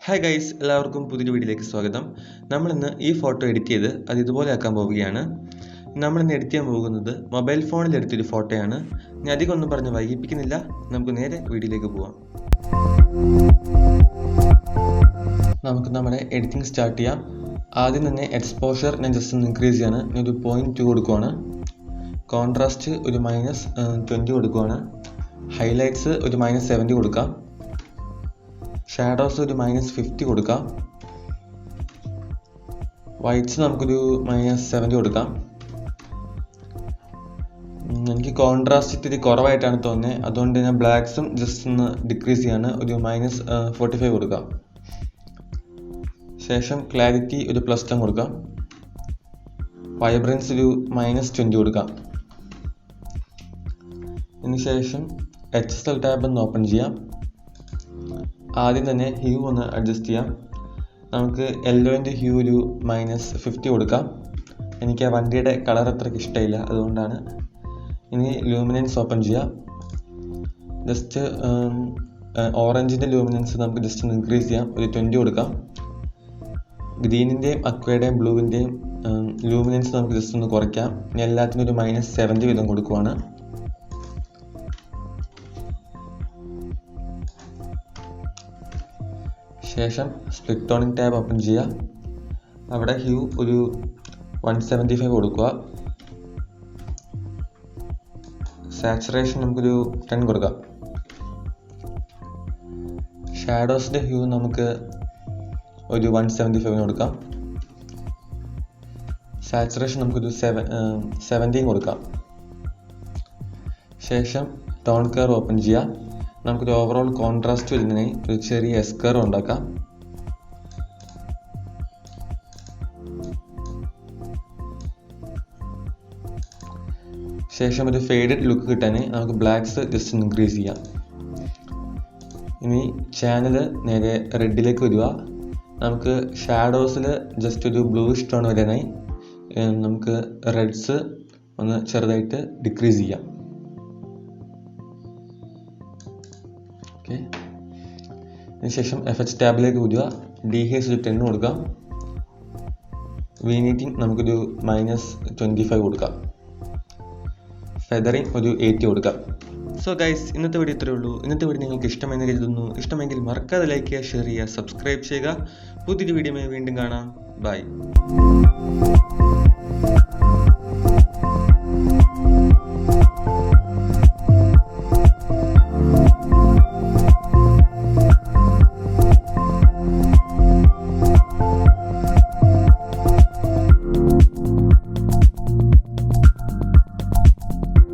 Hi guys, എല്ലാവർക്കും പുതിയൊരു വീഡിയോയിലേക്ക് സ്വാഗതം. നമ്മളിന്ന് ഈ ഫോട്ടോ എഡിറ്റ് ചെയ്ത് അത് ഇതുപോലെ ആക്കാൻ പോവുകയാണ്. നമ്മളിന്ന് എഡിറ്റ് ചെയ്യാൻ പോകുന്നത് മൊബൈൽ ഫോണിൽ എടുത്തൊരു ഫോട്ടോയാണ്. ഞാൻ അധികം ഒന്നും പറഞ്ഞ് വൈകിപ്പിക്കുന്നില്ല, നമുക്ക് നേരെ വീഡിയോയിലേക്ക് പോവാം. നമുക്ക് നമ്മുടെ എഡിറ്റിംഗ് സ്റ്റാർട്ട് ചെയ്യാം. ആദ്യം തന്നെ എക്സ്പോഷർ ഞാൻ ജസ്റ്റ് ഒന്ന് ഇൻക്രീസ് ചെയ്യാണ്. ഞാൻ ഒരു 0.2 കൊടുക്കുവാണ്. കോൺട്രാസ്റ്റ് ഒരു -20 കൊടുക്കുവാണ്. ഹൈലൈറ്റ്സ് ഒരു -70 കൊടുക്കാം. ഷാഡോസ് ഒരു -50 കൊടുക്കാം. വൈറ്റ്സ് നമുക്കൊരു -70 കൊടുക്കാം. എനിക്ക് കോൺട്രാസ്റ്റ് ഇത്തിരി കുറവായിട്ടാണ് തോന്നുന്നത്, അതുകൊണ്ട് ഞാൻ ബ്ലാക്ക്സും ജസ്റ്റ് ഒന്ന് ഡിക്രീസ് ചെയ്യാണ്. ഒരു -45 കൊടുക്കാം. ശേഷം ക്ലാരിറ്റി ഒരു +10 കൊടുക്കാം. വൈബ്രൻസ് ഒരു -20 കൊടുക്കാം. ഇതിനുശേഷം HSL ടാബ് ഒന്ന് ഓപ്പൺ ചെയ്യാം. ആദ്യം തന്നെ ഹ്യൂ ഒന്ന് അഡ്ജസ്റ്റ് ചെയ്യാം. നമുക്ക് യെല്ലോൻ്റെ ഹ്യൂ ഒരു -50 കൊടുക്കാം. എനിക്ക് ആ വണ്ടിയുടെ കളർ അത്രയ്ക്ക് ഇഷ്ടമില്ല, അതുകൊണ്ടാണ്. ഇനി ലൂമിനൻസ് ഓപ്പൺ ചെയ്യാം. ജസ്റ്റ് ഓറഞ്ചിൻ്റെ ലൂമിനൻസ് നമുക്ക് ജസ്റ്റ് ഒന്ന് ഇൻക്രീസ് ചെയ്യാം. ഒരു 20 കൊടുക്കാം. ഗ്രീനിൻ്റെയും അക്വയുടെയും ബ്ലൂവിൻ്റെയും ലൂമിനൻസ് നമുക്ക് ജസ്റ്റ് ഒന്ന് കുറയ്ക്കാം. ഇനി എല്ലാത്തിനും ഒരു -70 വീതം കൊടുക്കുവാണ്. ശേഷം സ്പ്ലിറ്റ് ടോണിംഗ് ടാബ് ഓപ്പൺ ചെയ്യുക. അവിടെ ഹ്യൂ ഒരു 175 കൊടുക്കുക. സാച്ചുറേഷൻ നമുക്കൊരു 10 കൊടുക്കാം. ഷാഡോസിൻ്റെ ഹ്യൂ നമുക്ക് ഒരു 175 കൊടുക്കാം. സാച്ചുറേഷൻ നമുക്കൊരു 17 കൊടുക്കാം. ശേഷം ടോൺ കർവ് ഓപ്പൺ ചെയ്യുക. നമുക്കൊരു ഓവറോൾ കോൺട്രാസ്റ്റ് വരുന്നതിനായി ഒരു ചെറിയ എസ് കർവ് ഉണ്ടാക്കാം. ശേഷം ഒരു ഫേഡഡ് ലുക്ക് കിട്ടാൻ നമുക്ക് ബ്ലാക്ക്സ് ജസ്റ്റ് ഇൻക്രീസ് ചെയ്യാം. ഇനി ചാനൽ നേരെ റെഡിലേക്ക് വരിക. നമുക്ക് ഷാഡോസിൽ ജസ്റ്റ് ഒരു ബ്ലൂയിഷ് ടോൺ വരാനായി നമുക്ക് റെഡ്സ് ഒന്ന് ചെറുതായിട്ട് ഡിക്രീസ് ചെയ്യാം. ഓക്കെ, അതിനുശേഷം എഫക്ട്സ് ടാബിലേക്ക് വരിക. ഡീഹേസ് ഒരു 10 കൊടുക്കാം. വീനീറ്റിംഗ് നമുക്കൊരു -25 കൊടുക്കാം. ഫെദറിങ് ഒരു 80 കൊടുക്കാം. സോ ഗൈസ്, ഇന്നത്തെ വീഡിയോ ഇത്രയേ ഉള്ളൂ. ഇന്നത്തെ വീഡിയോ നിങ്ങൾക്ക് ഇഷ്ടമെന്ന് കരുതുന്നു. ഇഷ്ടമെങ്കിൽ മറക്കാതെ ലൈക്ക് ചെയ്യുക, ഷെയർ ചെയ്യുക, സബ്സ്ക്രൈബ് ചെയ്യുക. പുതിയൊരു വീഡിയോയുമായി വീണ്ടും കാണാം. ബൈ.